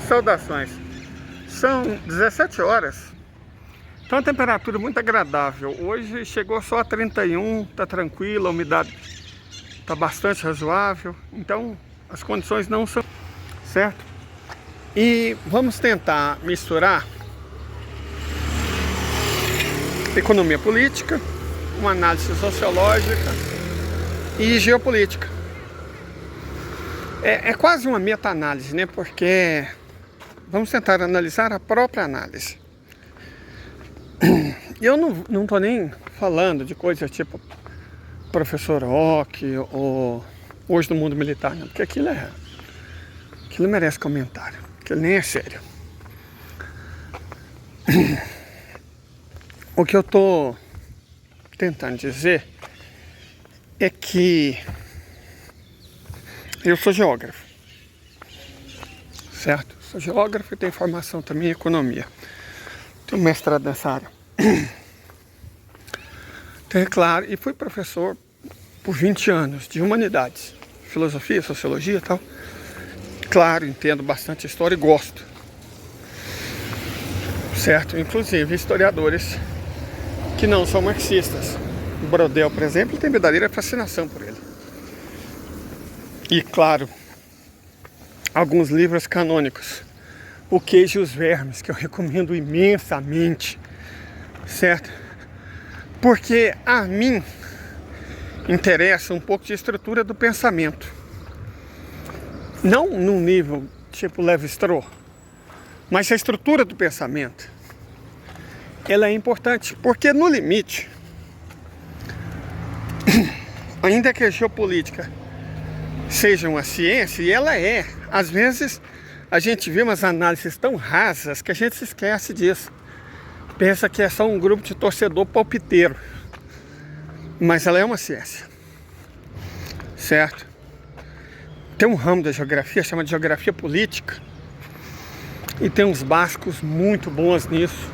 Saudações. São 17 horas. Então a temperatura muito agradável. Hoje chegou só a 31, tá tranquilo, a umidade tá bastante razoável. Então as condições não são certo. E vamos tentar misturar economia política, uma análise sociológica e geopolítica. É quase uma meta-análise, né? Porque vamos tentar analisar a própria análise. Eu não tô nem falando de coisas tipo Professor Rock ou Hoje no Mundo Militar, não, porque aquilo merece comentário, aquilo nem é sério. O que eu tô tentando dizer é que eu sou geógrafo, certo? Sou geógrafo e tenho formação também em economia. Tenho mestrado nessa área. Então, é claro, e fui professor por 20 anos de humanidades, filosofia, sociologia e tal. Claro, entendo bastante história e gosto. Certo? Inclusive historiadores que não são marxistas. Brodel, por exemplo, tem verdadeira fascinação por ele. E claro, alguns livros canônicos. O Queijo e os Vermes, que eu recomendo imensamente, certo? Porque a mim interessa um pouco de estrutura do pensamento. Não num nível tipo Lévi-Strauss, mas a estrutura do pensamento. Ela é importante, porque no limite, ainda que a geopolítica seja uma ciência, e ela é, às vezes a gente vê umas análises tão rasas que a gente se esquece disso. Pensa que é só um grupo de torcedor palpiteiro. Mas ela é uma ciência. Certo? Tem um ramo da geografia chamado geografia política. E tem uns bascos muito bons nisso.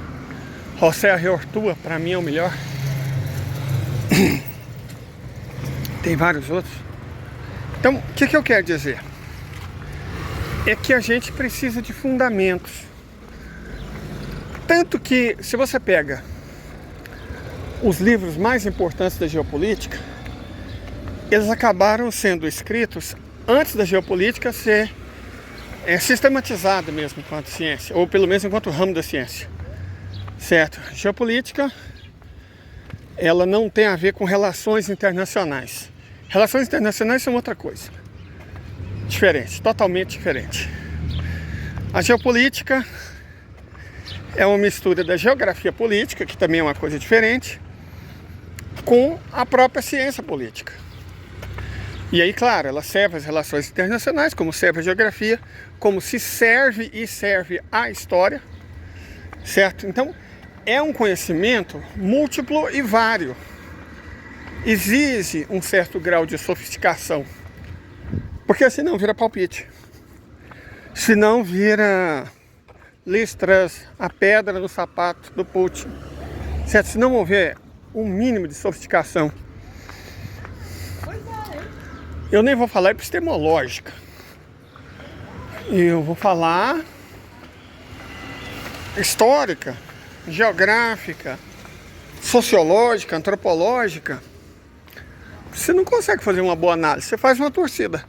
José Arreortua, para mim, é o melhor. Tem vários outros. Então, o que eu quero dizer? É que a gente precisa de fundamentos. Tanto que, se você pega os livros mais importantes da geopolítica, eles acabaram sendo escritos antes da geopolítica ser sistematizada mesmo enquanto ciência, ou pelo menos enquanto ramo da ciência. Certo? Geopolítica, ela não tem a ver com relações internacionais. Relações internacionais são outra coisa. Diferente, totalmente diferente. A geopolítica é uma mistura da geografia política, que também é uma coisa diferente, com a própria ciência política. E aí, claro, ela serve às relações internacionais, como serve a geografia, como se serve e serve a história, certo? Então, é um conhecimento múltiplo e vário. Exige um certo grau de sofisticação, porque senão vira palpite. Senão vira listras, a pedra no sapato do Putin. Certo? Se não houver um mínimo de sofisticação. Eu nem vou falar epistemológica. Eu vou falar histórica, geográfica, sociológica, antropológica. Você não consegue fazer uma boa análise, você faz uma torcida.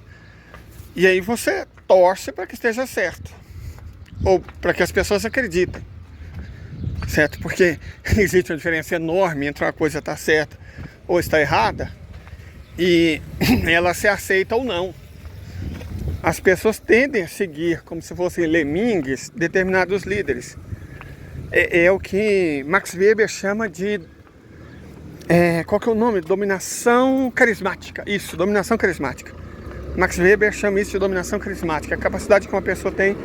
E aí você torce para que esteja certo. Ou para que as pessoas acreditem. Certo? Porque existe uma diferença enorme entre uma coisa estar certa ou estar errada e ela se aceita ou não. As pessoas tendem a seguir como se fossem lemingues determinados líderes. É o que Max Weber chama de qual que é o nome? Dominação carismática. Isso, dominação carismática. Max Weber chama isso de dominação carismática. A capacidade que uma pessoa tem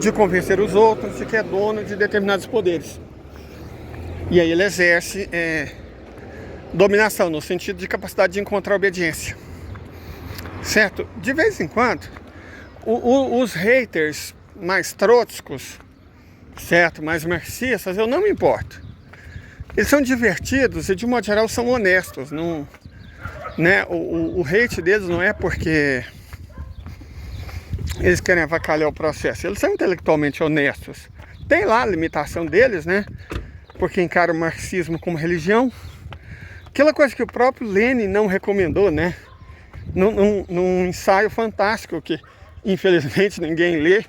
de convencer os outros de que é dono de determinados poderes. E aí ele exerce dominação, no sentido de capacidade de encontrar obediência. Certo? De vez em quando, os haters mais trotskos, certo? Mais marxistas, eu não me importo. Eles são divertidos e, de modo geral, são honestos. Não, né? O hate deles não é porque eles querem avacalhar o processo. Eles são intelectualmente honestos. Tem lá a limitação deles, né? Porque encaram o marxismo como religião. Aquela coisa que o próprio Lenin não recomendou, né? Num ensaio fantástico que, infelizmente, ninguém lê,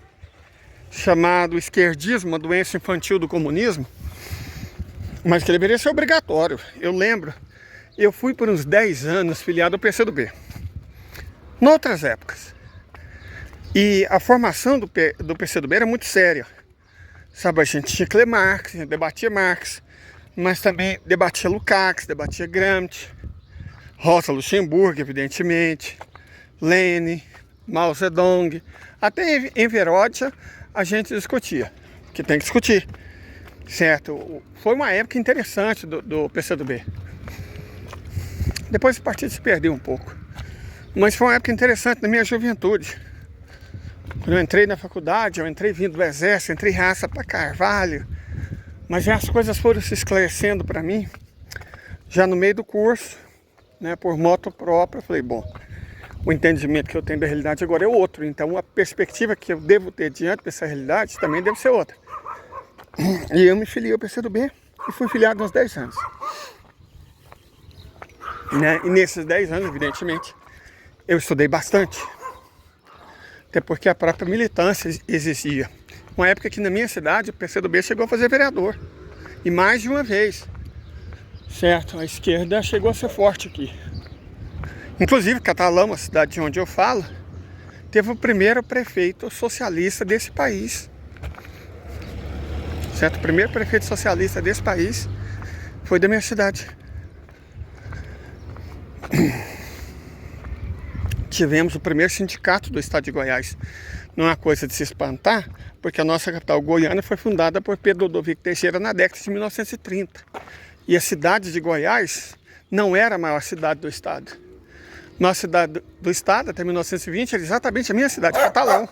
chamado Esquerdismo, a doença infantil do comunismo, mas que deveria ser obrigatório. Eu lembro, eu fui por uns 10 anos filiado ao PCdoB, em outras épocas. E a formação do PCdoB era muito séria. Sabe, a gente tinha que ler Marx, a gente debatia Marx, mas também debatia Lukács, debatia Gramsci, Rosa Luxemburgo, evidentemente, Lenin, Mao Zedong, até Enver Hoxha a gente discutia, que tem que discutir, certo? Foi uma época interessante do PCdoB. Depois o partido se perdeu um pouco, mas foi uma época interessante na minha juventude. Quando eu entrei na faculdade, eu entrei vindo do exército, entrei raça para Carvalho, mas já as coisas foram se esclarecendo para mim, já no meio do curso, né, por moto própria. Eu falei, bom, o entendimento que eu tenho da realidade agora é outro, então a perspectiva que eu devo ter diante dessa realidade também deve ser outra. E eu me filiei ao PCdoB e fui filiado uns 10 anos. Né? E nesses 10 anos, evidentemente, eu estudei bastante. Até porque a própria militância existia. Uma época que na minha cidade o PCdoB chegou a fazer vereador. E mais de uma vez. Certo? A esquerda chegou a ser forte aqui. Inclusive, Catalão, a cidade de onde eu falo, teve o primeiro prefeito socialista desse país. Certo? O primeiro prefeito socialista desse país foi da minha cidade. Tivemos o primeiro sindicato do estado de Goiás. Não é uma coisa de se espantar, porque a nossa capital Goiânia foi fundada por Pedro Ludovico Teixeira na década de 1930. E a cidade de Goiás não era a maior cidade do estado. Nossa cidade do estado, até 1920, era exatamente a minha cidade, Catalão.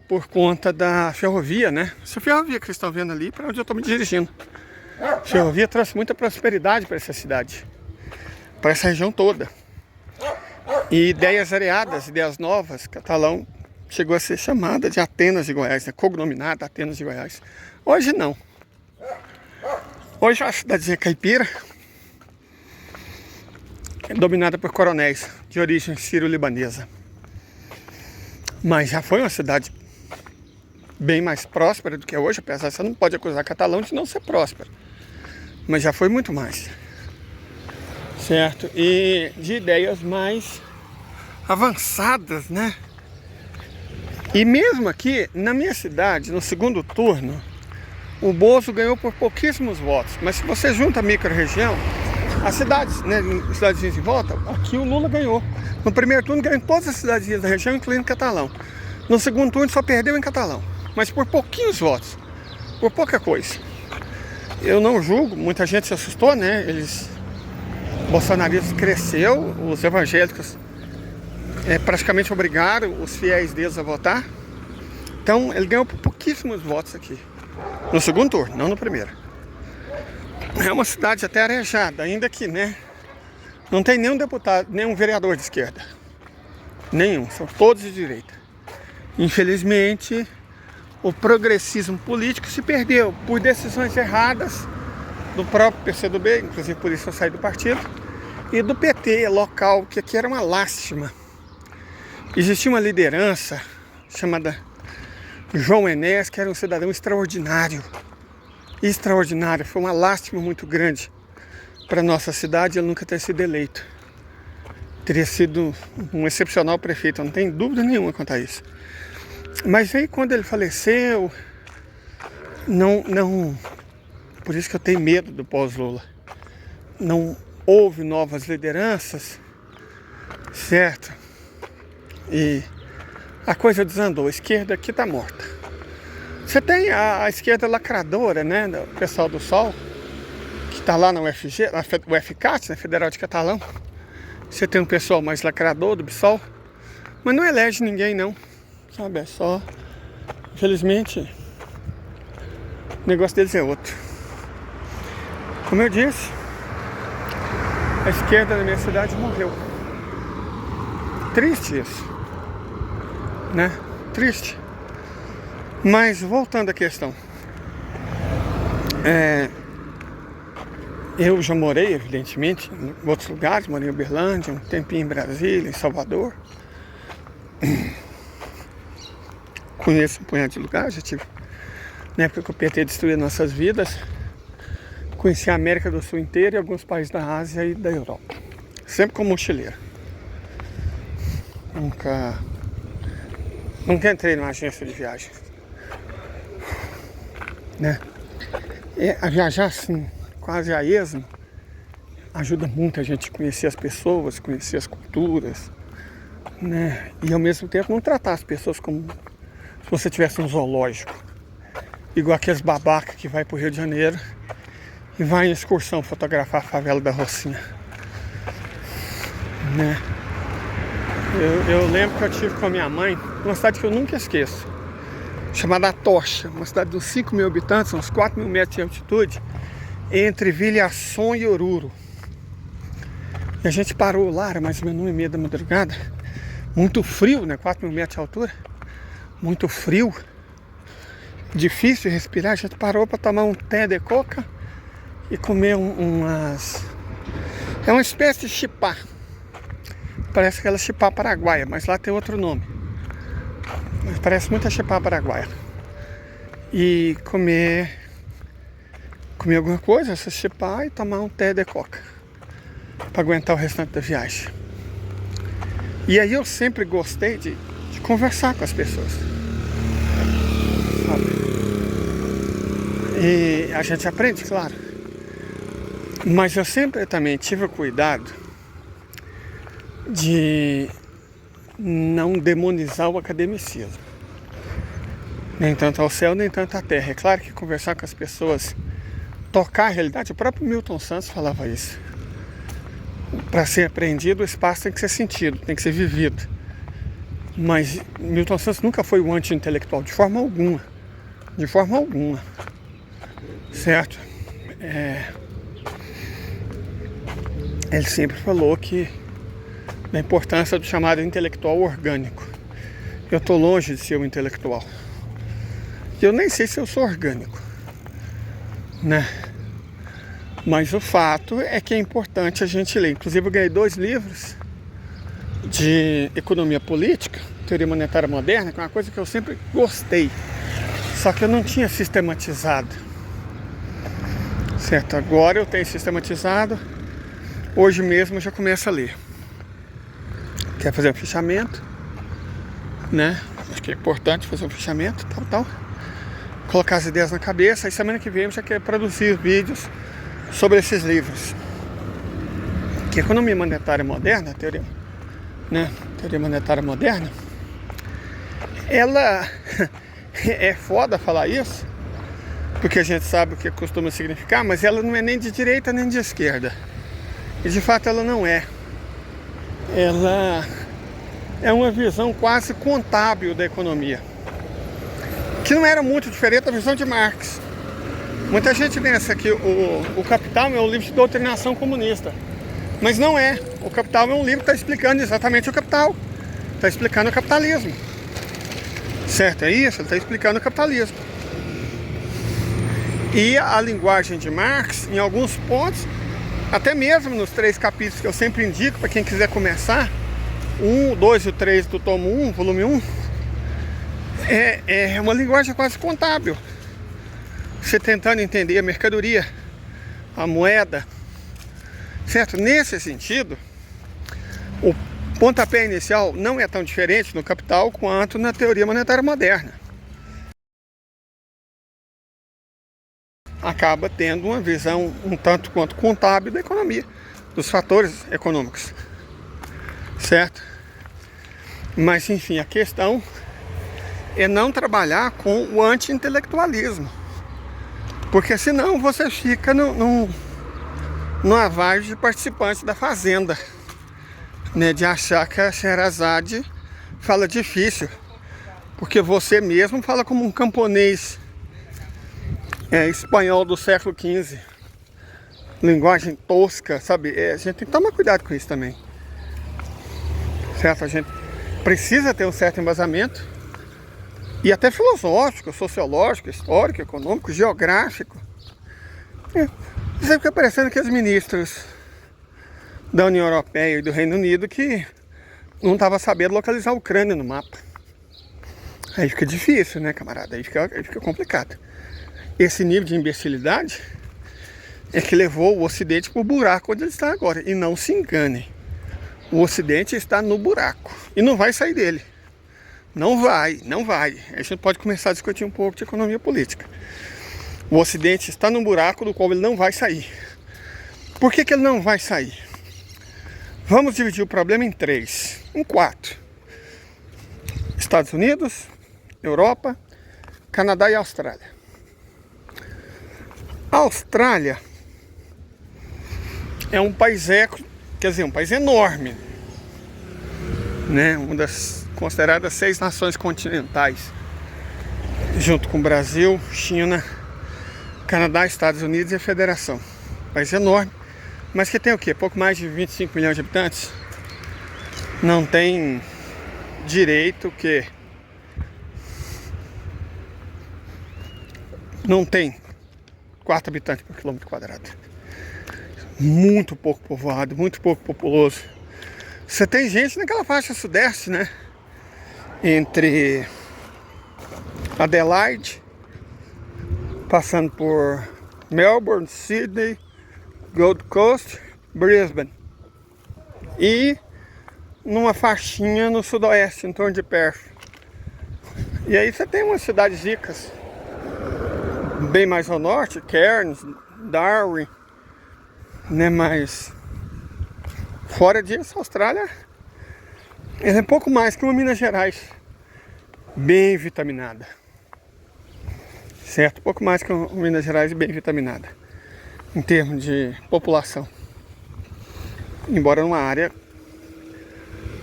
Por conta da ferrovia, né? Essa ferrovia que vocês estão vendo ali, para onde eu estou me dirigindo. A ferrovia trouxe muita prosperidade para essa cidade, para essa região toda. E ideias areadas, ideias novas, Catalão chegou a ser chamada de Atenas de Goiás, né? Cognominada Atenas de Goiás. Hoje não. Hoje a cidadezinha caipira é dominada por coronéis de origem sírio-libanesa. Mas já foi uma cidade bem mais próspera do que é hoje, apesar de você não pode acusar Catalão de não ser próspera. Mas já foi muito mais. Certo? E de ideias mais avançadas, né? E mesmo aqui, na minha cidade, no segundo turno, o Bozo ganhou por pouquíssimos votos. Mas se você junta a micro-região, as cidades, né, cidadezinhas em volta, aqui o Lula ganhou. No primeiro turno ganhou em todas as cidadezinhas da região, incluindo Catalão. No segundo turno só perdeu em Catalão, mas por pouquinhos votos, por pouca coisa. Eu não julgo, muita gente se assustou, né? Bolsonarismo cresceu, os evangélicos praticamente obrigaram os fiéis deles a votar. Então ele ganhou por pouquíssimos votos aqui. No segundo turno, não no primeiro. É uma cidade até arejada, ainda que, né? Não tem nenhum deputado, nenhum vereador de esquerda. Nenhum, são todos de direita. Infelizmente, o progressismo político se perdeu por decisões erradas do próprio PCdoB, inclusive por isso eu saí do partido, e do PT local, que aqui era uma lástima. Existia uma liderança chamada João Enéas, que era um cidadão extraordinário. Extraordinário, foi uma lástima muito grande para a nossa cidade ele nunca ter sido eleito. Teria sido um excepcional prefeito, eu não tenho dúvida nenhuma quanto a isso. Mas aí quando ele faleceu, não, por isso que eu tenho medo do pós-Lula. Não houve novas lideranças, certo? E a coisa desandou, a esquerda aqui está morta. Você tem a esquerda lacradora, né, o pessoal do Sol, que está lá na UFG, na UFCAT, na Federal de Catalão. Você tem um pessoal mais lacrador do PSOL, mas não elege ninguém não, sabe, é só, infelizmente, o negócio deles é outro. Como eu disse, a esquerda da minha cidade morreu. Triste isso, né? triste. Mas voltando à questão, eu já morei, evidentemente, em outros lugares, morei em Uberlândia, um tempinho em Brasília, em Salvador. Conheço um punhado de lugares, já tive na época que o PT destruiu nossas vidas. Conheci a América do Sul inteira e alguns países da Ásia e da Europa. Sempre como mochileiro. Nunca entrei numa agência de viagem, né? A viajar assim, quase a esmo, ajuda muito a gente a conhecer as pessoas, conhecer as culturas, né? E ao mesmo tempo não tratar as pessoas como se você tivesse um zoológico, igual aqueles babacas que vai pro Rio de Janeiro e vai em excursão fotografar a favela da Rocinha, né? Eu lembro que eu tive com a minha mãe numa cidade que eu nunca esqueço, chamada Tocha, uma cidade de uns 5 mil habitantes, uns 4 mil metros de altitude, entre Vilhaçon e Oruro. E a gente parou lá, era mais ou menos 1h30 da madrugada, muito frio, né? 4 mil metros de altura, muito frio, difícil de respirar. A gente parou para tomar um té de coca e comer umas... É uma espécie de chipá. Parece aquela chipá paraguaia, mas lá tem outro nome. Mas parece muito a chipá paraguaia. E comer alguma coisa, essa chipá, e tomar um té de coca para aguentar o restante da viagem. E aí eu sempre gostei de conversar com as pessoas, sabe? E a gente aprende, claro. Mas eu sempre também tive o cuidado de não demonizar o academicismo. Nem tanto ao céu, nem tanto à terra. É claro que conversar com as pessoas, tocar a realidade, o próprio Milton Santos falava isso. Para ser aprendido, o espaço tem que ser sentido, tem que ser vivido. Mas Milton Santos nunca foi um anti-intelectual, de forma alguma. De forma alguma. Certo? Ele sempre falou da importância do chamado intelectual orgânico. Eu estou longe de ser um intelectual. Eu nem sei se eu sou orgânico, né? Mas o fato é que é importante a gente ler. Inclusive eu ganhei 2 livros de economia política, teoria monetária moderna, que é uma coisa que eu sempre gostei. Só que eu não tinha sistematizado. Certo? Agora eu tenho sistematizado. Hoje mesmo eu já começo a ler. Quer fazer um fichamento, né? Acho que é importante fazer um fichamento, tal. Colocar as ideias na cabeça. E semana que vem eu já quero produzir vídeos sobre esses livros. Que economia monetária moderna, teoria monetária moderna, ela é foda falar isso, porque a gente sabe o que costuma significar, mas ela não é nem de direita nem de esquerda. E de fato ela não é. Ela é uma visão quase contábil da economia, que não era muito diferente da visão de Marx. Muita gente pensa que o Capital é um livro de doutrinação comunista, mas não é. O Capital é um livro que está explicando exatamente o capital, está explicando o capitalismo, certo? É isso, ele está explicando o capitalismo. E a linguagem de Marx, em alguns pontos, até mesmo nos 3 capítulos que eu sempre indico para quem quiser começar, 1, 2 e o 3 do tomo 1, volume 1, é uma linguagem quase contábil. Você tentando entender a mercadoria, a moeda, certo? Nesse sentido, o pontapé inicial não é tão diferente no Capital quanto na teoria monetária moderna. Acaba tendo uma visão um tanto quanto contábil da economia, dos fatores econômicos, certo? Mas enfim, a questão é não trabalhar com o anti-intelectualismo, porque senão você fica numa vibe de participante da Fazenda, né? De achar que a Sherazade fala difícil, porque você mesmo fala como um camponês espanhol do século XV. Linguagem tosca, sabe? A gente tem que tomar cuidado com isso também. Certo? A gente precisa ter um certo embasamento, e até filosófico, sociológico, histórico, econômico, geográfico. Sempre fica parecendo que os ministros da União Europeia e do Reino Unido que não estavam sabendo localizar a Ucrânia no mapa. Aí fica difícil, né, camarada? Aí fica complicado. Esse nível de imbecilidade é que levou o Ocidente para o buraco onde ele está agora. E não se engane, o Ocidente está no buraco e não vai sair dele. Não vai. A gente pode começar a discutir um pouco de economia política. O Ocidente está num buraco do qual ele não vai sair. Por que ele não vai sair? Vamos dividir o problema em 4. Estados Unidos, Europa, Canadá e Austrália. A Austrália é um país um país enorme, né? Uma das consideradas 6 nações continentais, junto com Brasil, China, Canadá, Estados Unidos e a Federação. País enorme, mas que tem o quê? Pouco mais de 25 milhões de habitantes. Não tem direito que não tem 4 habitantes por quilômetro quadrado. Muito pouco povoado, muito pouco populoso. Você tem gente naquela faixa sudeste, né? Entre Adelaide, passando por Melbourne, Sydney, Gold Coast, Brisbane. E numa faixinha no sudoeste, em torno de Perth. E aí você tem umas cidades ricas, bem mais ao norte, Cairns, Darwin, né? Mas fora disso, a Austrália é pouco mais que uma Minas Gerais, bem vitaminada. Certo? Pouco mais que uma Minas Gerais bem vitaminada, em termos de população. Embora numa área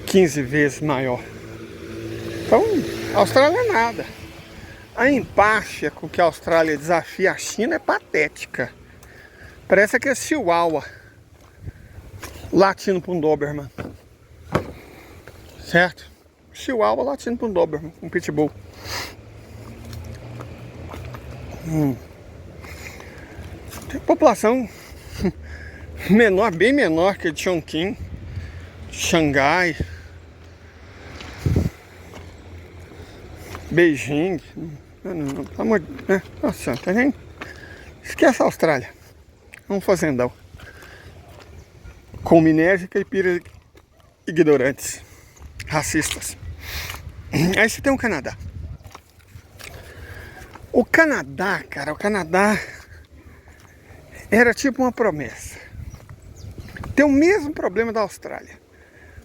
15 vezes maior. Então, a Austrália é nada. A empáfia com que a Austrália desafia a China é patética. Parece aquele chihuahua latindo para um Doberman. Certo? Chihuahua latindo para um Doberman, um pitbull. Tem população menor, bem menor que a de Chongqing, Xangai, Beijing. Não, pelo amor de Deus, né? Nossa, tá vendo? Esquece a Austrália. Um fazendão com minérios e caipiras ignorantes, racistas. Aí você tem o Canadá. O Canadá, cara, era tipo uma promessa. Tem o mesmo problema da Austrália.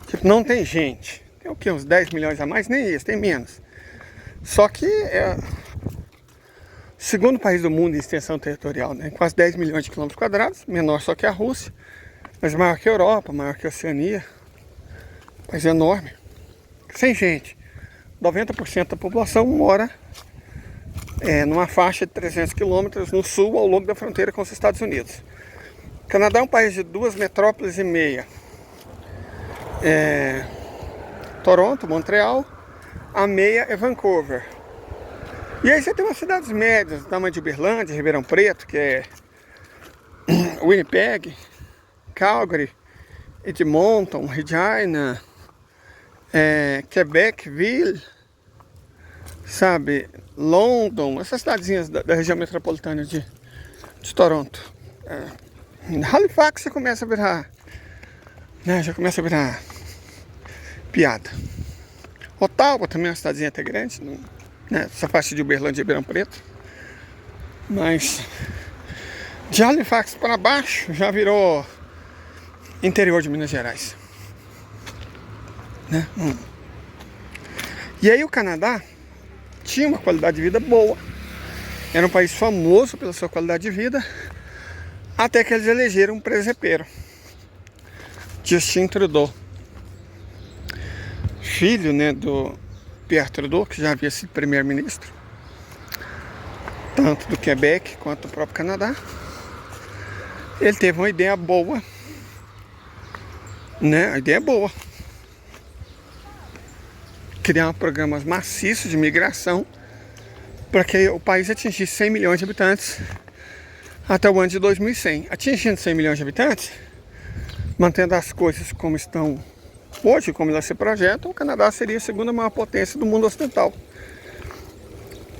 Tipo, não tem gente. Tem o quê? Uns 10 milhões a mais? Nem isso, tem menos. Só que é o segundo país do mundo em extensão territorial, né? Quase 10 milhões de quilômetros quadrados, menor só que a Rússia, mas maior que a Europa, maior que a Oceania. País enorme. Sem gente. 90% da população mora numa faixa de 300 quilômetros no sul, ao longo da fronteira com os Estados Unidos. O Canadá é um país de 2 metrópoles e meia. Toronto, Montreal, a meia é Vancouver. E aí você tem umas cidades médias, do tamanho de Uberlândia, Ribeirão Preto, que é Winnipeg, Calgary, Edmonton, Regina, Quebecville, sabe, London, essas cidadezinhas da região metropolitana de Toronto. Halifax já começa a virar, né, piada. Ottawa também é uma cidadezinha até grande, né, essa faixa de Uberlândia e Ribeirão Preto. Mas de Halifax para baixo já virou interior de Minas Gerais, né? E aí o Canadá tinha uma qualidade de vida boa. Era um país famoso pela sua qualidade de vida, até que eles elegeram um presepeiro, Justin Trudeau, filho, né, do Pierre Trudeau, que já havia sido primeiro-ministro, tanto do Quebec quanto do próprio Canadá. Ele teve uma ideia boa, né? A ideia é boa. Criar programas maciços de migração para que o país atingisse 100 milhões de habitantes até o ano de 2100. Atingindo 100 milhões de habitantes, mantendo as coisas como estão hoje, como elas se projetam, o Canadá seria a segunda maior potência do mundo ocidental.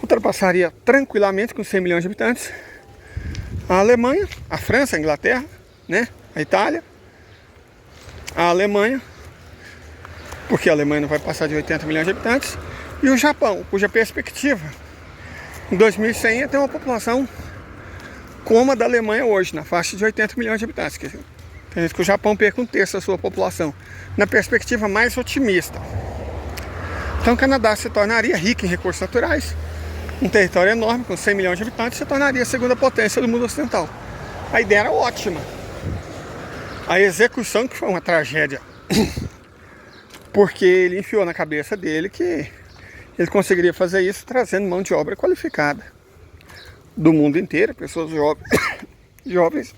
Ultrapassaria tranquilamente, com 100 milhões de habitantes, a Alemanha, a França, a Inglaterra, né? A Itália, a Alemanha, porque a Alemanha não vai passar de 80 milhões de habitantes, e o Japão, cuja perspectiva em 2100 é ter uma população como a da Alemanha hoje, na faixa de 80 milhões de habitantes. Quer dizer, que o Japão perca um terço da sua população, na perspectiva mais otimista. Então o Canadá se tornaria rico em recursos naturais, um território enorme, com 100 milhões de habitantes, se tornaria a segunda potência do mundo ocidental. A ideia era ótima. A execução que foi uma tragédia, porque ele enfiou na cabeça dele que ele conseguiria fazer isso trazendo mão de obra qualificada do mundo inteiro, pessoas jovens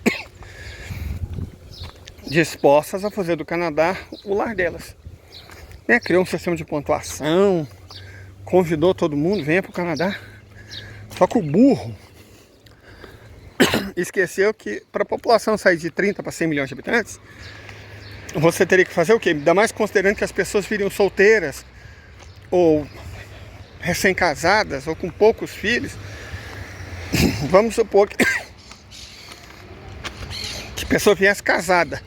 dispostas a fazer do Canadá o lar delas. Criou um sistema de pontuação, convidou todo mundo, venha para o Canadá. Só que o burro esqueceu que para a população sair de 30 para 100 milhões de habitantes, você teria que fazer o quê? Ainda mais considerando que as pessoas viriam solteiras, ou recém-casadas, ou com poucos filhos. Vamos supor que a pessoa viesse casada,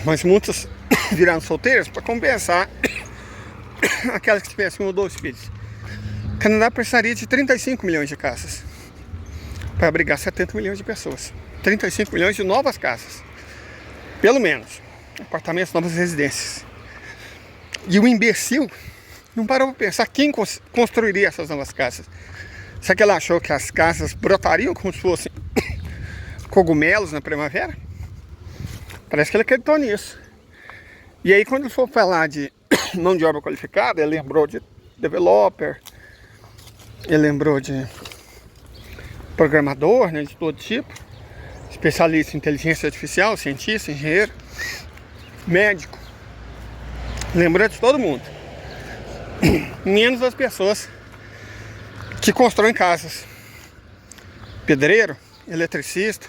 mas muitas viraram solteiras para compensar aquelas que tivessem um ou dois filhos. O Canadá precisaria de 35 milhões de casas para abrigar 70 milhões de pessoas. 35 milhões de novas casas, pelo menos, apartamentos, novas residências. E o imbecil não parou para pensar quem construiria essas novas casas. Será que ele achou que as casas brotariam como se fossem cogumelos na primavera? Parece que ele acreditou nisso. E aí, quando ele for falar de mão de obra qualificada, ele lembrou de developer, ele lembrou de programador, né, de todo tipo, especialista em inteligência artificial, cientista, engenheiro, médico. Lembrou de todo mundo, menos as pessoas que constroem casas: pedreiro, eletricista,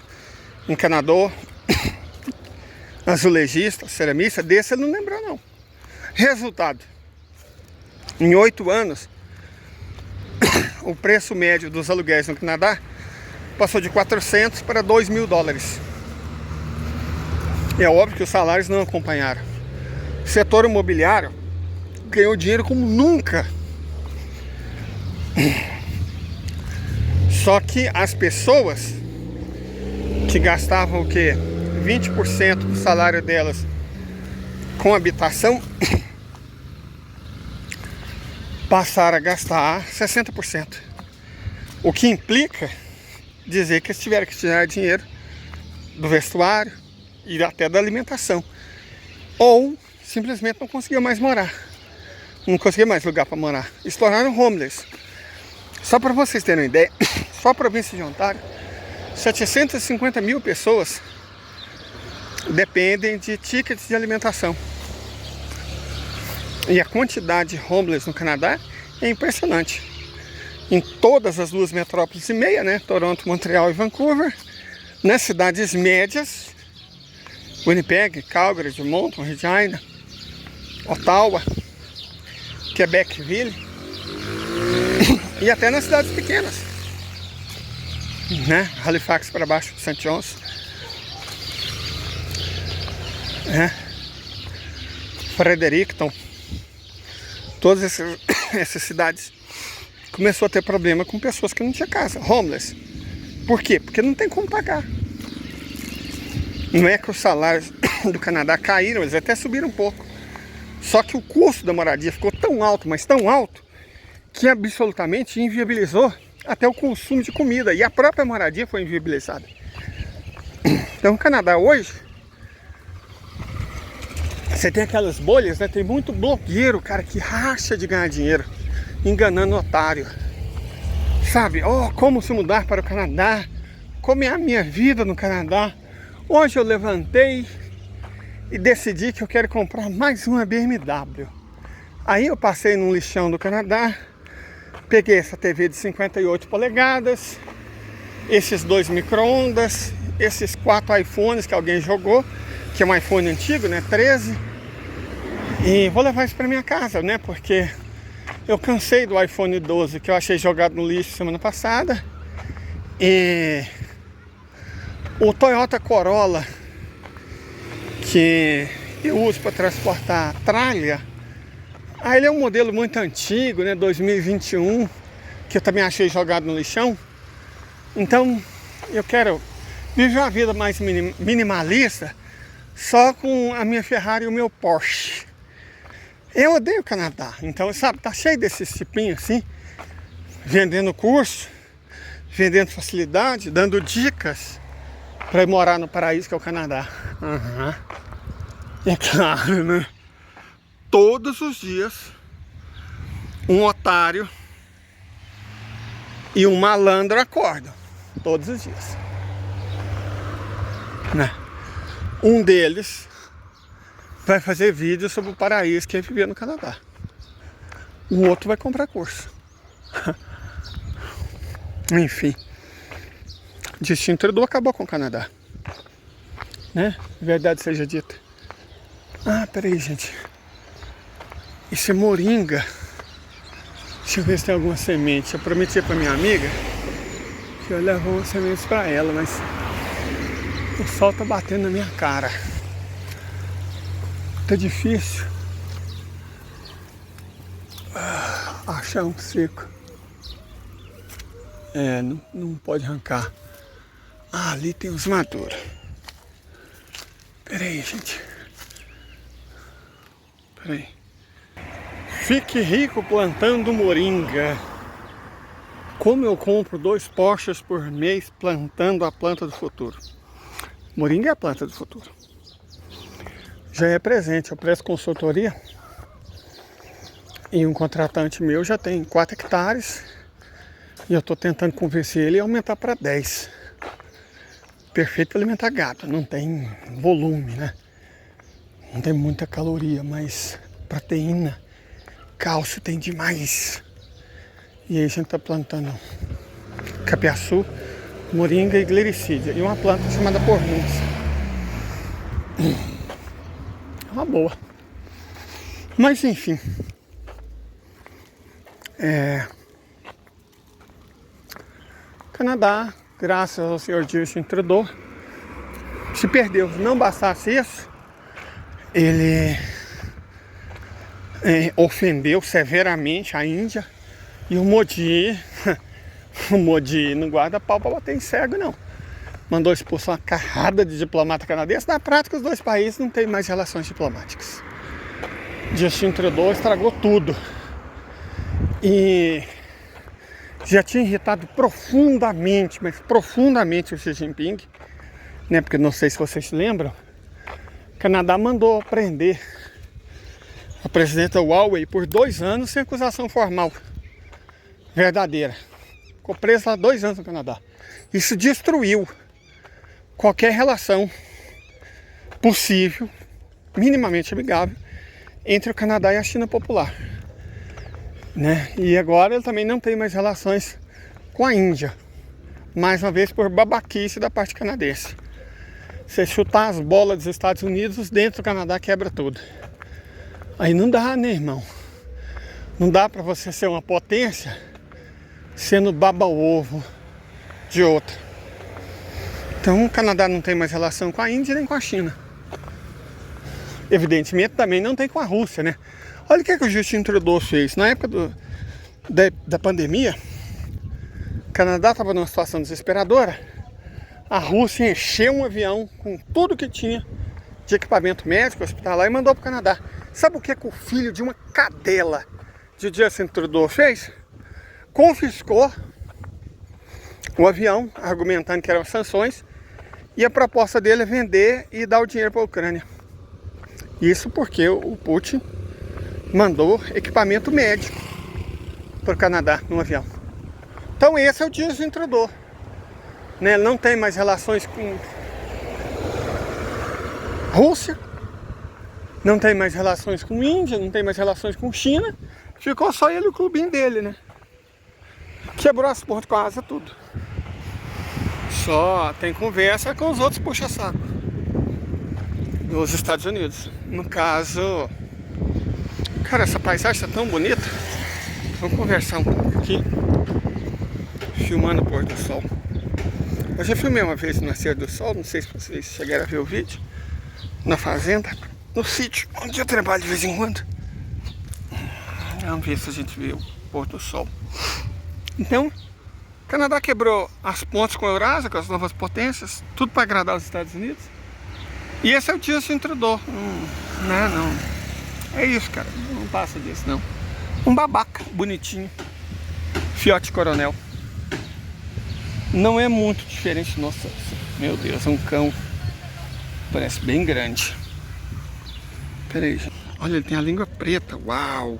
encanador, azulejista, ceramista. Desse ele não lembrou, não. Resultado: em 8 anos, o preço médio dos aluguéis no Canadá passou de 400 para 2 mil dólares. E é óbvio que os salários não acompanharam. O setor imobiliário ganhou dinheiro como nunca. Só que as pessoas que gastavam o quê? 20% do salário delas com habitação passaram a gastar 60%. O que implica dizer que eles tiveram que tirar dinheiro do vestuário e até da alimentação. Ou simplesmente não conseguiam mais morar. Não conseguia mais lugar para morar. E se tornaram homeless. Só para vocês terem uma ideia, só a província de Ontário, 750 mil pessoas dependem de tickets de alimentação. E a quantidade de homeless no Canadá é impressionante. Em todas as 2 metrópoles e meia, né? Toronto, Montreal e Vancouver. Nas cidades médias, Winnipeg, Calgary, Edmonton, Regina, Ottawa, Quebecville, e até nas cidades pequenas, né? Halifax para baixo de St. John's, Fredericton. Todas essas cidades começou a ter problema com pessoas que não tinham casa, homeless. Por quê? Porque não tem como pagar. Não é que os salários do Canadá caíram, eles até subiram um pouco. Só que o custo da moradia ficou tão alto, mas tão alto, que absolutamente inviabilizou até o consumo de comida. E a própria moradia foi inviabilizada. Então o Canadá hoje, você tem aquelas bolhas, né? Tem muito blogueiro, cara, que racha de ganhar dinheiro enganando o otário. Sabe? Oh, como se mudar para o Canadá? Como é a minha vida no Canadá? Hoje eu levantei e decidi que eu quero comprar mais uma BMW. Aí eu passei num lixão do Canadá, Peguei essa TV de 58 polegadas, esses 2 micro-ondas, esses 4 iPhones que alguém jogou, que é um iPhone antigo, né, 13. E vou levar isso para minha casa, né, porque eu cansei do iPhone 12 que eu achei jogado no lixo semana passada. E o Toyota Corolla que eu uso para transportar tralha, ele é um modelo muito antigo, né, 2021, que eu também achei jogado no lixão. Então eu quero viver uma vida mais minimalista, só com a minha Ferrari e o meu Porsche. Eu odeio o Canadá, então, sabe, tá cheio desses tipinhos assim, vendendo curso, vendendo facilidade, dando dicas para ir morar no paraíso que é o Canadá. É claro, né? Todos os dias um otário e um malandro acordam. Todos os dias, né? Um deles vai fazer vídeo sobre o paraíso que é viver no Canadá. O outro vai comprar curso. Enfim, Justin Trudeau acabou com o Canadá, né? Verdade seja dita. Peraí, gente. Isso é moringa. Deixa eu ver se tem alguma semente. Eu prometi pra minha amiga que eu levo umas sementes pra ela, mas o sol tá batendo na minha cara. Tá difícil achar um seco. Não pode arrancar. Ali tem os maduros. Peraí, gente. Peraí. Fique rico plantando moringa. Como eu compro 2 Porsches por mês plantando a planta do futuro. Moringa é a planta do futuro. Já é presente, eu presto consultoria. E um contratante meu já tem 4 hectares. E eu estou tentando convencer ele a aumentar para 10. Perfeito para alimentar gado. Não tem volume, né? Não tem muita caloria, mas proteína, cálcio tem demais. E aí a gente está plantando capiaçu, moringa e glericídia. E uma planta chamada pornúncia. É uma boa. Mas enfim. Canadá, graças ao senhor Justin Trudeau, se perdeu. Não bastasse isso, ele ofendeu severamente a Índia. E o Modi não guarda pau para bater em cego, não. Mandou expulsar uma carrada de diplomata canadense. Na prática, os 2 países não têm mais relações diplomáticas. Justin Trudeau estragou tudo. E já tinha irritado profundamente, mas profundamente o Xi Jinping, né? Porque não sei se vocês se lembram, o Canadá mandou prender a presidenta Huawei por 2 anos sem acusação formal verdadeira. Ficou preso lá 2 anos no Canadá. Isso destruiu qualquer relação possível, minimamente amigável, entre o Canadá e a China popular, né? E agora ele também não tem mais relações com a Índia, mais uma vez por babaquice da parte canadense. Você chutar as bolas dos Estados Unidos dentro do Canadá quebra tudo. Aí não dá, né, irmão? Não dá pra você ser uma potência sendo baba-ovo de outra. Então o Canadá não tem mais relação com a Índia nem com a China. Evidentemente também não tem com a Rússia, né? Olha o que o Justin Trudeau fez. Na época da pandemia, o Canadá estava numa situação desesperadora. A Rússia encheu um avião com tudo que tinha de equipamento médico, hospitalar, e mandou para o Canadá. Sabe o que o filho de uma cadela de Justin Trudeau fez? Confiscou o avião, argumentando que eram sanções, e a proposta dele é vender e dar o dinheiro para a Ucrânia. Isso porque o Putin mandou equipamento médico para o Canadá no avião. Então esse é o Justin Trudeau, né? Ele não tem mais relações com Rússia, não tem mais relações com Índia, não tem mais relações com China. Ficou só ele e o clubinho dele, né? Quebrou as pontes com a asa tudo. Só tem conversa com os outros puxa-saco dos Estados Unidos. No caso, cara, essa paisagem tá tão bonita. Vamos conversar um pouco aqui, filmando o pôr do sol. Eu já filmei uma vez no nascer do sol, não sei se vocês chegaram a ver o vídeo, na fazenda, no sítio, onde eu trabalho de vez em quando. Vamos ver se a gente vê o pôr do sol. Então, o Canadá quebrou as pontes com a Eurásia, com as novas potências, tudo para agradar os Estados Unidos. E esse é o Justin Trudeau. Não. É isso, cara. Não passa disso, não. Um babaca, bonitinho. Fiote Coronel. Não é muito diferente. Nossa, meu Deus, é um cão. Parece bem grande. Pera aí, gente. Olha, ele tem a língua preta. Uau!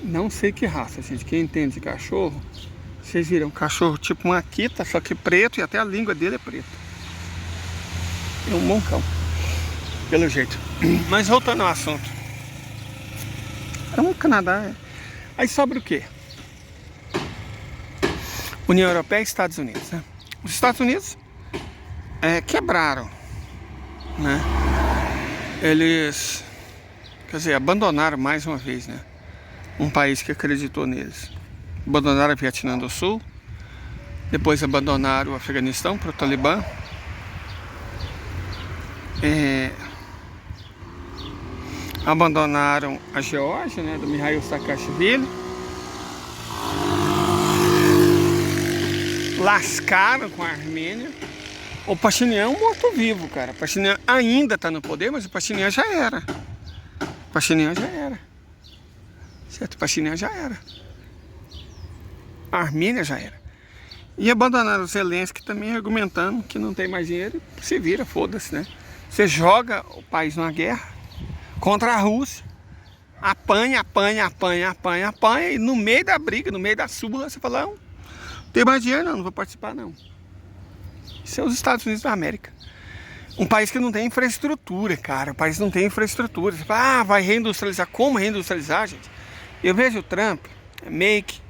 Não sei que raça, gente. Quem entende de cachorro, vocês viram, um cachorro tipo uma Akita, só que preto, e até a língua dele é preta. É um bom cão, pelo jeito. Mas voltando ao assunto. É um Canadá. Aí sobra o quê? União Europeia e Estados Unidos, né? Os Estados Unidos quebraram, né? Eles, quer dizer, abandonaram mais uma vez, né? Um país que acreditou neles. Abandonaram a Vietnã do Sul, depois abandonaram o Afeganistão para o Talibã. Abandonaram a Geórgia, né, do Mikhail Saakashvili. Lascaram com a Armênia. O Pashinyan é um morto-vivo, cara. O Pashinyan ainda está no poder, mas o Pashinyan já era. O Pashinyan já era. Certo? O Pashinyan já era. A Armênia já era. E abandonaram o Zelensky também, argumentando que não tem mais dinheiro. Se vira, foda-se, né? Você joga o país numa guerra contra a Rússia, apanha, e no meio da briga, no meio da súbula, você fala, não tem mais dinheiro não vou participar não. Isso é os Estados Unidos da América. Um país que não tem infraestrutura, cara. O país não tem infraestrutura. Você fala, vai reindustrializar. Como reindustrializar, gente? Eu vejo o Trump, make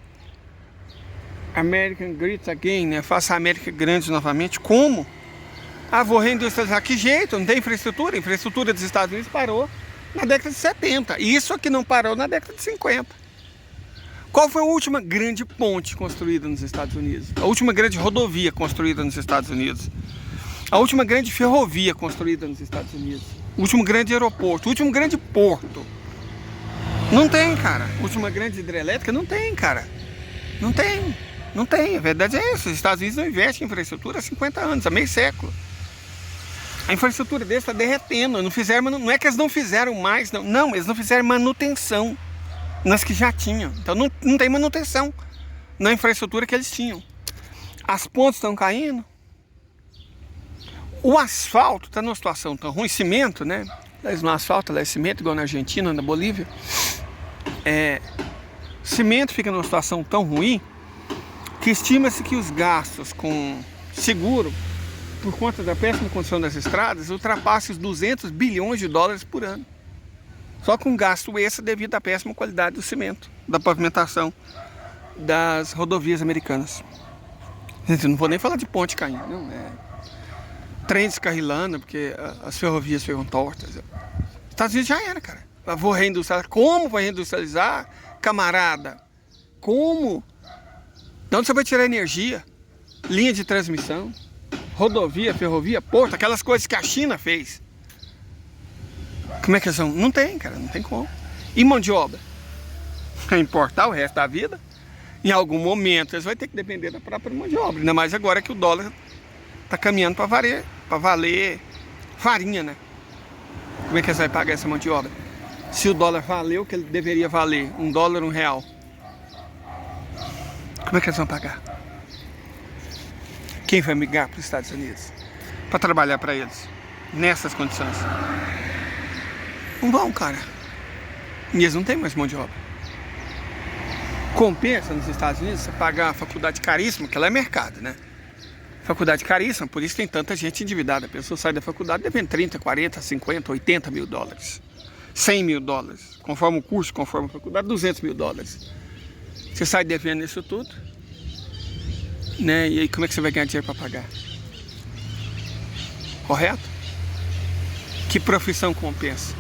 American Great Again, né? Faça a América grande novamente. Como? Vou reindustrializar. Que jeito? Não tem infraestrutura? A infraestrutura dos Estados Unidos parou na década de 70. E isso aqui não parou na década de 50. Qual foi a última grande ponte construída nos Estados Unidos? A última grande rodovia construída nos Estados Unidos? A última grande ferrovia construída nos Estados Unidos? O último grande aeroporto? O último grande porto? Não tem, cara. A última grande hidrelétrica? Não tem, cara. Não tem. Não tem. A verdade é essa. Os Estados Unidos não investem em infraestrutura há 50 anos, há meio século. A infraestrutura deles está derretendo. Não é que eles não fizeram mais, não. Não, eles não fizeram manutenção nas que já tinham. Então não tem manutenção na infraestrutura que eles tinham. As pontes estão caindo. O asfalto está numa situação tão ruim. Cimento, né? No asfalto, lá é cimento, igual na Argentina, na Bolívia. Cimento fica numa situação tão ruim que estima-se que os gastos com seguro, por conta da péssima condição das estradas, ultrapassem os 200 bilhões de dólares por ano. Só com gasto extra devido à péssima qualidade do cimento, da pavimentação das rodovias americanas. Gente, não vou nem falar de ponte caindo, não. Trem descarrilando, porque as ferrovias ficam tortas. Estados Unidos já era, cara. Vou reindustrializar. Como vai reindustrializar, camarada? Como? De onde você vai tirar energia? Linha de transmissão, rodovia, ferrovia, porto, aquelas coisas que a China fez. Como é que eles são? Não tem, cara, não tem como. E mão de obra? Vai importar o resto da vida? Em algum momento eles vão ter que depender da própria mão de obra. Ainda mais agora que o dólar está caminhando para valer farinha, né? Como é que eles vão pagar essa mão de obra? Se o dólar valeu o que ele deveria valer, $1, R$1. Como é que eles vão pagar? Quem vai migrar para os Estados Unidos para trabalhar para eles nessas condições? Não vão, cara. E eles não têm mais mão de obra. Compensa nos Estados Unidos você pagar uma faculdade caríssima, que ela é mercado, né? Faculdade caríssima, por isso tem tanta gente endividada. A pessoa sai da faculdade devendo 30, 40, 50, 80 mil dólares. 100 mil dólares. Conforme o curso, conforme a faculdade, 200 mil dólares. Você sai devendo isso tudo, né? E aí como é que você vai ganhar dinheiro para pagar? Correto? Que profissão compensa?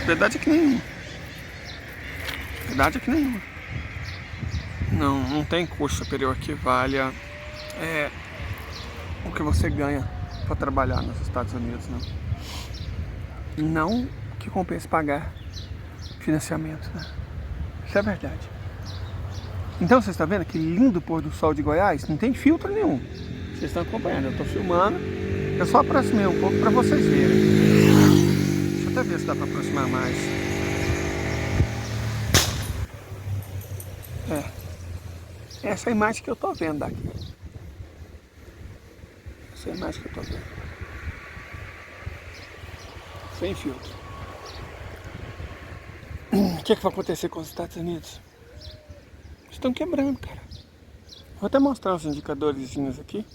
A verdade é que nenhuma. A verdade é que nenhuma. Não tem curso superior que valha o que você ganha para trabalhar nos Estados Unidos, não. Não que compense pagar financiamento, né? Isso é verdade. Então vocês estão vendo que lindo pôr do sol de Goiás? Não tem filtro nenhum. Vocês estão acompanhando, eu estou filmando. Eu só aproximei um pouco para vocês verem. Deixa eu até ver se dá para aproximar mais. Essa é a imagem que eu estou vendo daqui. Essa é a imagem que eu estou vendo. Sem filtro. O que vai acontecer com os Estados Unidos? Estão quebrando, cara. Vou até mostrar os indicadorzinhos aqui.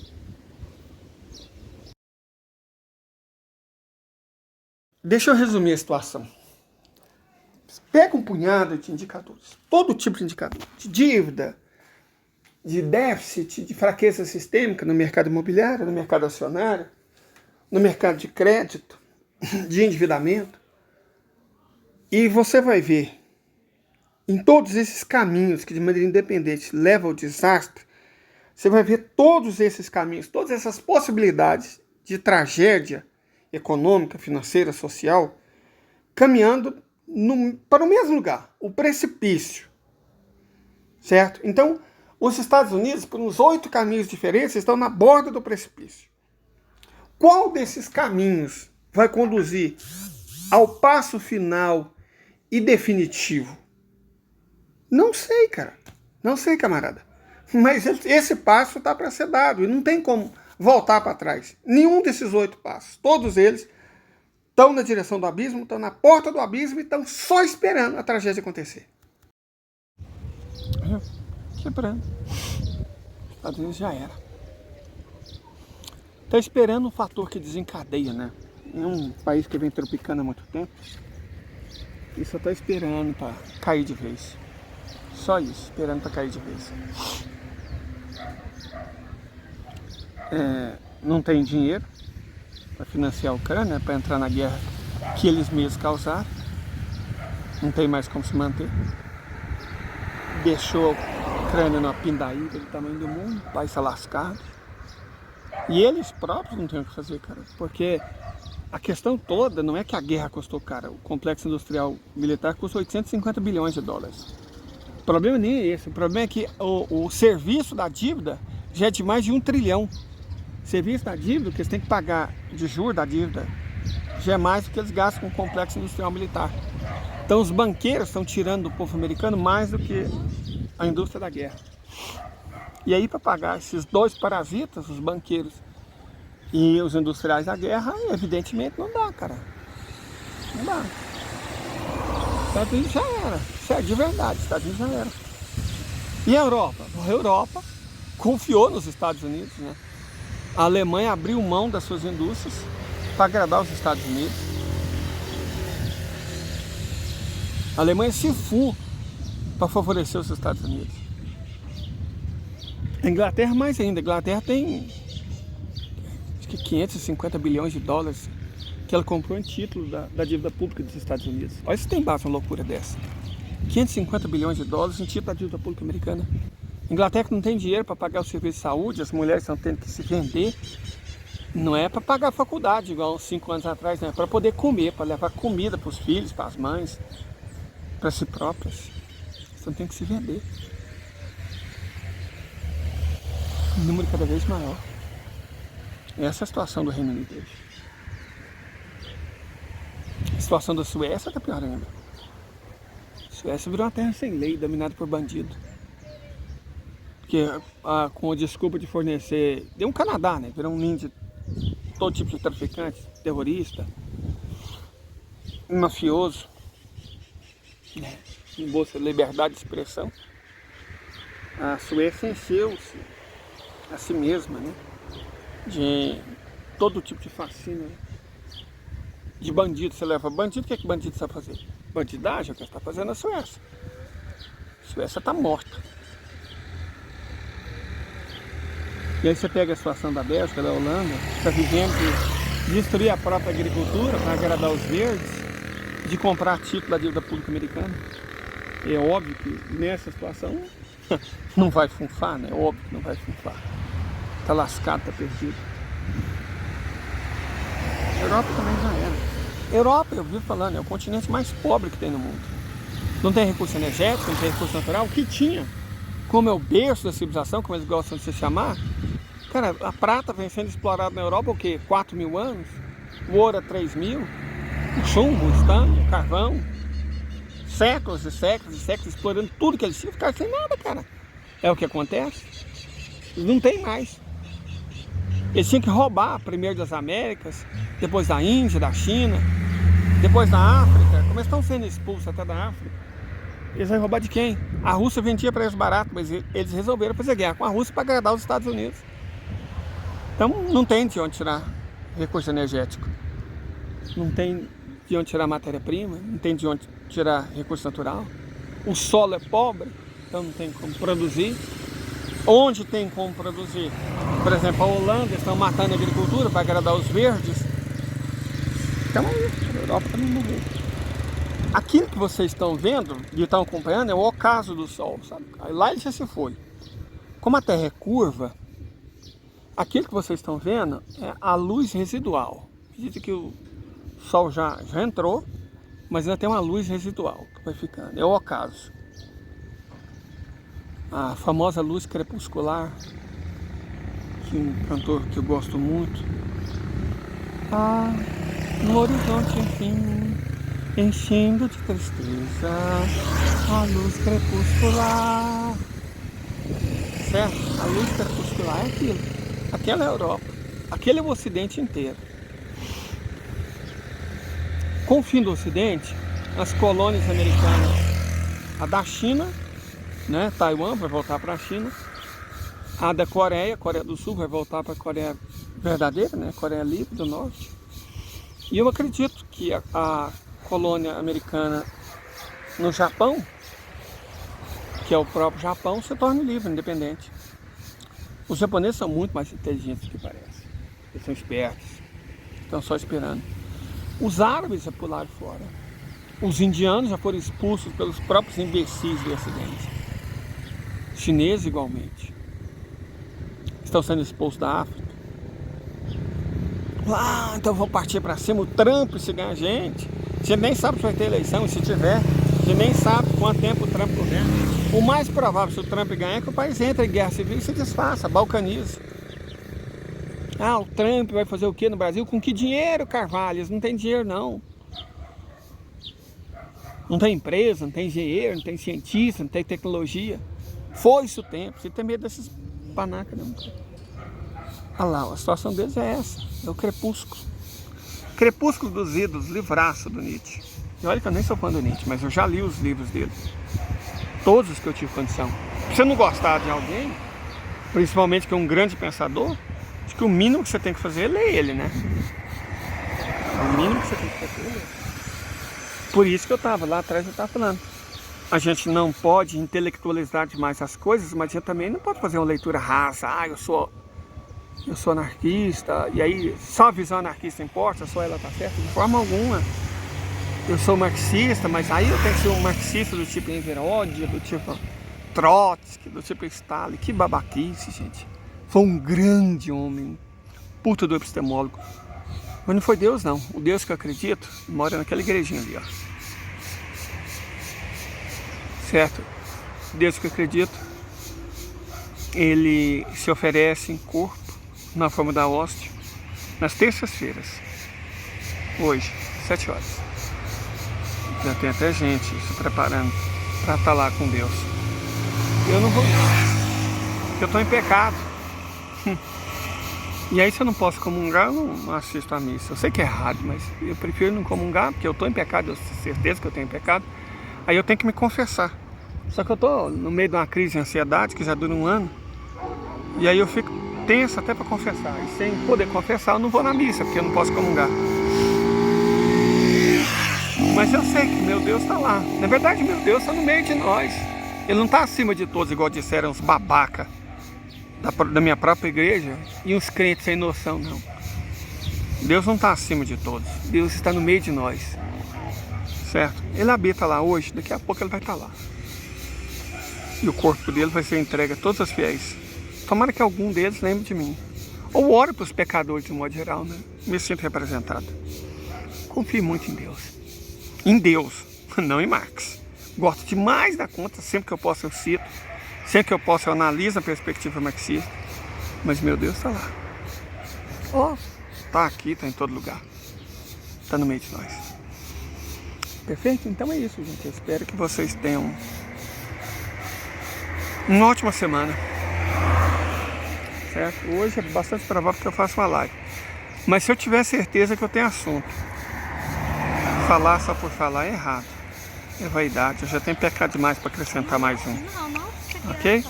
Deixa eu resumir a situação. Pega um punhado de indicadores. Todo tipo de indicador. De dívida, de déficit, de fraqueza sistêmica no mercado imobiliário, no mercado acionário, no mercado de crédito, de endividamento. E você vai ver, em todos esses caminhos que de maneira independente levam ao desastre, você vai ver todos esses caminhos, todas essas possibilidades de tragédia econômica, financeira, social, caminhando para o mesmo lugar, o precipício. Certo? Então, os Estados Unidos, por uns 8 caminhos diferentes, estão na borda do precipício. Qual desses caminhos vai conduzir ao passo final e definitivo? Não sei, cara. Não sei, camarada. Mas esse passo está para ser dado e não tem como voltar para trás. Nenhum desses 8 passos. Todos eles estão na direção do abismo, estão na porta do abismo e estão só esperando a tragédia acontecer. Quebrando. Os Estados Unidos já era. Está esperando um fator que desencadeia, né? Em um país que vem tropicando há muito tempo, e só está esperando para cair de vez. Só isso, esperando para cair de vez. Não tem dinheiro para financiar a Ucrânia, para entrar na guerra que eles mesmos causaram. Não tem mais como se manter. Deixou a Ucrânia numa pindaíba do tamanho do mundo, o país está lascado. E eles próprios não têm o que fazer, cara, porque a questão toda não é que a guerra custou caro. O complexo industrial militar custou 850 bilhões de dólares. O problema nem é esse. O problema é que o serviço da dívida já é de mais de 1 trilhão. O serviço da dívida, que eles têm que pagar de juros da dívida, já é mais do que eles gastam com o complexo industrial militar. Então os banqueiros estão tirando do povo americano mais do que a indústria da guerra. E aí, para pagar esses 2 parasitas, os banqueiros e os industriais da guerra, evidentemente não dá, cara. Não dá. Estados Unidos já era. Isso é de verdade, Estados Unidos já era. E a Europa? A Europa confiou nos Estados Unidos, né? A Alemanha abriu mão das suas indústrias para agradar os Estados Unidos. A Alemanha se fu para favorecer os Estados Unidos. A Inglaterra mais ainda. A Inglaterra tem acho que 550 bilhões de dólares que ela comprou em título da dívida pública dos Estados Unidos. Olha se tem base uma loucura dessa. 550 bilhões de dólares em título da dívida pública americana. A Inglaterra não tem dinheiro para pagar o serviço de saúde, as mulheres estão tendo que se vender. Não é para pagar a faculdade, igual uns 5 anos atrás, não é para poder comer, para levar comida para os filhos, para as mães, para si próprias. Então tem que se vender. Um número cada vez maior. Essa é a situação do Reino Unido hoje. A situação da Suécia está pior ainda. A Suécia virou uma terra sem lei, dominada por bandido. Porque com a desculpa de fornecer... Deu um Canadá, né? Virou um ninho de todo tipo de traficante, terrorista, mafioso, né? Em bolsa de liberdade de expressão. A Suécia encheu-se a si mesma, né? De todo tipo de fascínio, né? De bandido. Você leva bandido, o que é que bandido sabe fazer? Bandidagem é o que está fazendo a Suécia. Suécia está morta. E aí você pega a situação da Bélgica, da Holanda, que está vivendo de destruir a própria agricultura para agradar os verdes, de comprar título da dívida pública americana. É óbvio que nessa situação não vai funfar, né? É óbvio que não vai funfar. Está lascado, está perdido. A Europa também já era. Europa, eu vivo falando, é o continente mais pobre que tem no mundo. Não tem recurso energético, não tem recurso natural. O que tinha, como é o berço da civilização, como eles gostam de se chamar, cara, a prata vem sendo explorada na Europa o quê? 4.000 anos? O ouro há 3.000? O chumbo, o estanho, o carvão. Séculos e séculos e séculos explorando tudo que eles tinham, ficaram sem nada, cara. É o que acontece. Eles não tem mais. Eles tinham que roubar primeiro das Américas, depois da Índia, da China, depois da África. Como eles estão sendo expulsos até da África, eles vão roubar de quem? A Rússia vendia para eles barato, mas eles resolveram fazer guerra com a Rússia para agradar os Estados Unidos. Então não tem de onde tirar recurso energético. Não tem de onde tirar matéria-prima, não tem de onde tirar recurso natural. O solo é pobre, então não tem como produzir. Onde tem como produzir? Por exemplo, a Holanda estão matando a agricultura para agradar os verdes. Então a Europa também morreu. Aquilo que vocês estão vendo e estão acompanhando é o ocaso do Sol, sabe? Lá ele já se foi. Como a Terra é curva, aquilo que vocês estão vendo é a luz residual. Dizem que o Sol já entrou, mas ainda tem uma luz residual que vai ficando. É o ocaso. A famosa luz crepuscular, que um cantor que eu gosto muito. No horizonte, enfim, enchendo de tristeza, a luz crepuscular. Certo? A luz crepuscular é aquilo. Aquela é a Europa. Aquele é o Ocidente inteiro. Com o fim do Ocidente, as colônias americanas, a da China, né, Taiwan vai voltar para a China, a da Coreia, Coreia do Sul vai voltar para a Coreia verdadeira, né, Coreia Livre do Norte. E eu acredito que a colônia americana no Japão, que é o próprio Japão, se torne livre, independente. Os japoneses são muito mais inteligentes do que parece. Eles são espertos, estão só esperando. Os árabes já pularam fora. Os indianos já foram expulsos pelos próprios imbecis do Ocidente. Os chineses igualmente. Estão sendo expulsos da África. Então vamos partir para cima. O Trump, se ganhar a gente nem sabe se vai ter eleição, e se tiver, a gente nem sabe quanto tempo o Trump governa. O mais provável, se o Trump ganhar, é que o país entre em guerra civil e se desfaça, balcanize. O Trump vai fazer o que no Brasil? Com que dinheiro, Carvalho? Eles não têm dinheiro, não. Não tem empresa, não tem engenheiro, não tem cientista, não tem tecnologia. Foi-se o tempo. Você tem medo desses panacas, não? Olha lá, a situação deles é essa. É o crepúsculo. Crepúsculo dos Ídolos, livraço do Nietzsche. E olha que eu nem sou fã do Nietzsche, mas eu já li os livros dele. Todos os que eu tive condição. Se você não gostar de alguém, principalmente que é um grande pensador, acho que o mínimo que você tem que fazer é ler ele, né? O mínimo que você tem que fazer é ler. Por isso que eu estava lá atrás, eu estava falando. A gente não pode intelectualizar demais as coisas, mas a gente também não pode fazer uma leitura rasa. Eu sou anarquista, e aí só a visão anarquista importa, só ela está certa? De forma alguma. Eu sou marxista, mas aí eu tenho que ser um marxista do tipo Enveródia, do tipo Trotsky, do tipo Stalin. Que babaquice, gente. Foi um grande homem, puta do epistemólogo. Mas não foi Deus, não. O Deus que eu acredito mora naquela igrejinha ali, ó. Certo? O Deus que eu acredito, ele se oferece em corpo, na forma da hóstia, nas terças-feiras. Hoje, 7 horas. Já tem até gente se preparando para estar lá com Deus. Eu não vou não, porque eu estou em pecado. E aí se eu não posso comungar, eu não assisto a missa. Eu sei que é errado, mas eu prefiro não comungar, porque eu estou em pecado, eu tenho certeza que eu tenho pecado. Aí eu tenho que me confessar. Só que eu estou no meio de uma crise de ansiedade, que já dura 1 ano. E aí eu fico tenso até para confessar. E sem poder confessar, eu não vou na missa, porque eu não posso comungar. Mas eu sei que meu Deus está lá. Na verdade, meu Deus está no meio de nós. Ele não está acima de todos, igual disseram os babaca da minha própria igreja e uns crentes sem noção, não. Deus não está acima de todos. Deus está no meio de nós. Certo? Ele habita lá hoje, daqui a pouco ele vai estar lá. E o corpo dele vai ser entregue a todos os fiéis. Tomara que algum deles lembre de mim. Ou ore para os pecadores de modo geral, né? Me sinto representado. Confie muito em Deus. Em Deus, não em Marx. Gosto demais da conta, sempre que eu posso eu cito. Sempre que eu posso eu analiso a perspectiva marxista. Mas meu Deus está lá. Está aqui, está em todo lugar. Está no meio de nós. Perfeito? Então é isso, gente. Eu espero que vocês tenham uma ótima semana. Certo? Hoje é bastante provável que eu faça uma live. Mas se eu tiver certeza que eu tenho assunto, falar só por falar é errado. É vaidade. Eu já tenho pecado demais para acrescentar mais um. Ok?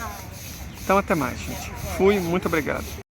Então até mais, gente. Fui, muito obrigado.